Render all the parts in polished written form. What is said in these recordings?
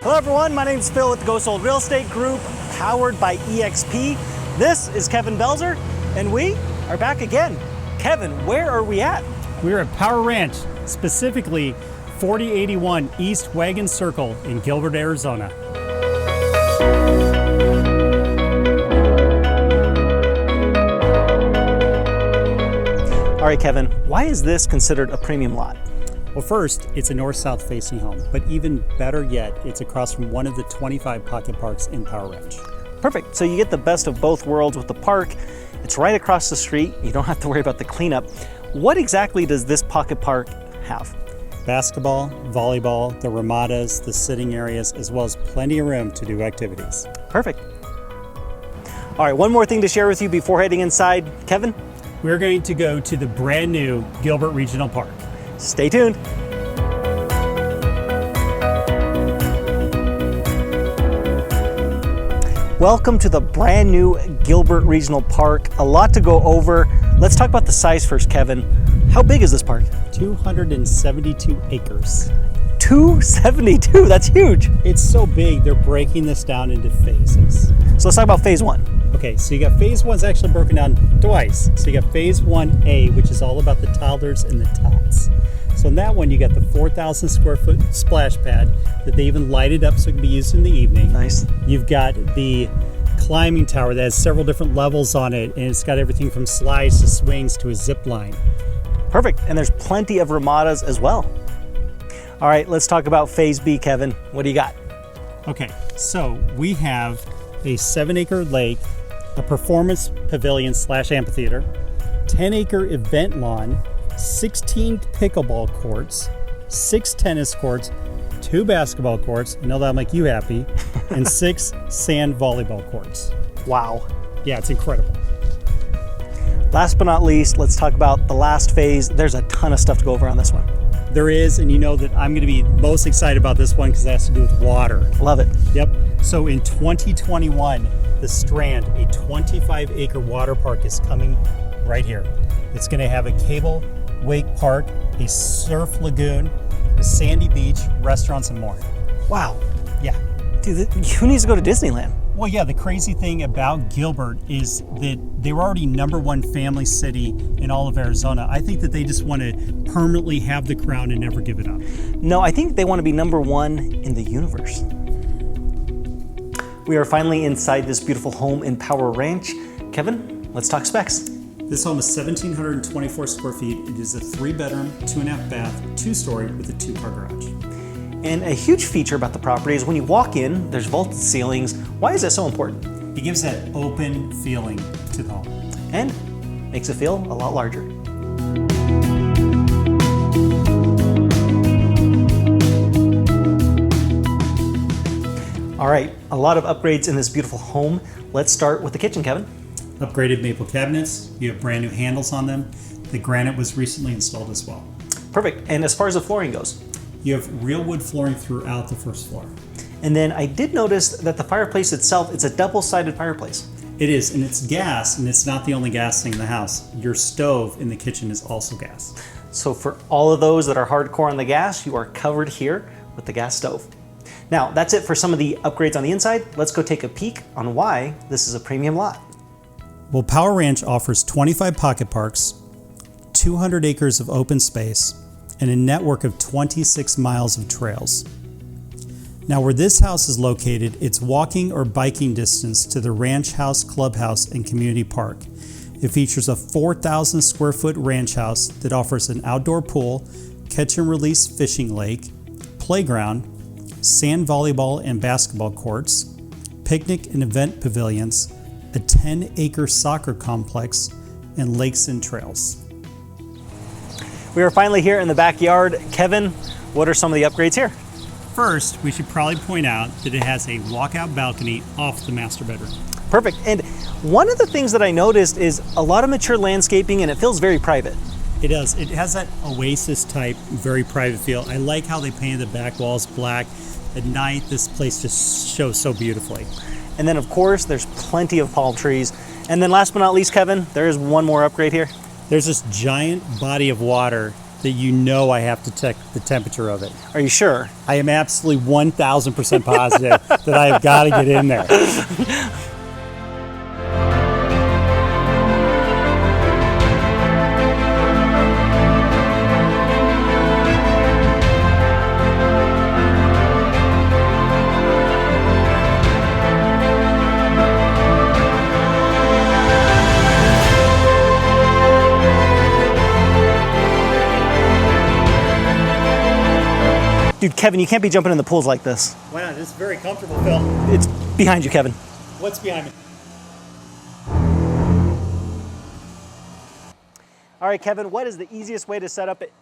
Hello everyone, my name is Phil with the Go Sold Real Estate Group, powered by eXp. This is Kevin Belzer, and we are back again. Kevin, where are we at? We're at Power Ranch, specifically 4081 East Wagon Circle in Gilbert, Arizona. All right, Kevin, why is this considered a premium lot? Well, first, it's a north-south facing home, but even better yet, it's across from one of the 25 pocket parks in Power Ranch. Perfect, so you get the best of both worlds with the park. It's right across the street. You don't have to worry about the cleanup. What exactly does this pocket park have? Basketball, volleyball, the ramadas, the sitting areas, as well as plenty of room to do activities. Perfect. All right, one more thing to share with you before heading inside. Kevin? We're going to go to the brand new Gilbert Regional Park. Stay tuned. Welcome to the brand new Gilbert Regional Park. A lot to go over. Let's talk about the size first, Kevin. How big is this park? 272 acres. 272, that's huge. It's so big, they're breaking this down into phases. So let's talk about phase one. Okay, so you got phase one's actually broken down twice. So you got phase 1A, which is all about the toddlers and the tots. So in that one, you got the 4,000 square foot splash pad that they even lighted up so it can be used in the evening. Nice. You've got the climbing tower that has several different levels on it, and it's got everything from slides to swings to a zip line. Perfect, and there's plenty of ramadas as well. All right, let's talk about phase B, Kevin. What do you got? Okay, so we have a 7-acre lake, a performance pavilion / amphitheater, 10-acre event lawn, 16 pickleball courts, 6 tennis courts, 2 basketball courts, I know that'll make you happy, and 6 sand volleyball courts. Wow. Yeah, it's incredible. Last but not least, let's talk about the last phase. There's a ton of stuff to go over on this one. There is, and you know that I'm going to be most excited about this one because it has to do with water. Love it. Yep. So in 2021, the Strand, a 25-acre water park, is coming right here. It's going to have a cable wake park, a surf lagoon, a sandy beach, restaurants, and more. Wow. Yeah. Dude, who needs to go to Disneyland? Well, yeah, the crazy thing about Gilbert is that they were already #1 family city in all of Arizona. I think that they just want to permanently have the crown and never give it up. No, I think they want to be #1 in the universe. We are finally inside this beautiful home in Power Ranch. Kevin, let's talk specs. This home is 1,724 square feet. It is a 3-bedroom, 2.5 bath, 2-story with a 2-car garage. And a huge feature about the property is when you walk in, there's vaulted ceilings. Why is that so important? It gives that open feeling to the home. And makes it feel a lot larger. All right, a lot of upgrades in this beautiful home. Let's start with the kitchen, Kevin. Upgraded maple cabinets. You have brand new handles on them. The Granite was recently installed as well. Perfect. And as far as the flooring goes? You have real wood flooring throughout the first floor. And then I did notice that the fireplace itself, it's a double-sided fireplace. It is, and it's gas, and it's not the only gas thing in the house. Your stove in the kitchen is also gas. So for all of those that are hardcore on the gas, you are covered here with the gas stove. Now, that's it for some of the upgrades on the inside. Let's go take a peek on why this is a premium lot. Well, Power Ranch offers 25 pocket parks, 200 acres of open space, and a network of 26 miles of trails. Now, where this house is located, it's walking or biking distance to the Ranch House Clubhouse and Community Park. It features a 4,000 square foot ranch house that offers an outdoor pool, catch and release fishing lake, playground, sand volleyball and basketball courts, picnic and event pavilions, a 10-acre soccer complex, and lakes and trails. We are finally here in the backyard. Kevin, what are some of the upgrades here? First, we should probably point out that it has a walkout balcony off the master bedroom. Perfect. And one of the things that I noticed is a lot of mature landscaping, and it feels very private. It does. It has that oasis type, very private feel. I like how they painted the back walls black. At night, this place just shows so beautifully. And then, of course, there's plenty of palm trees. And then last but not least, Kevin, there is one more upgrade here. There's this giant body of water that you know I have to check the temperature of it. Are you sure? I am absolutely 1000% positive that I have got to get in there. Dude, Kevin, you can't be jumping in the pools like this. Why not? This is very comfortable, Phil. It's behind you, Kevin. What's behind me? All right, Kevin, what is the easiest way to set up it?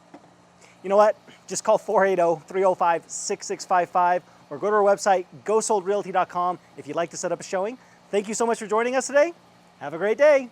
You know what? Just call 480-305-6655 or go to our website, gosoldrealty.com, if you'd like to set up a showing. Thank you so much for joining us today. Have a great day.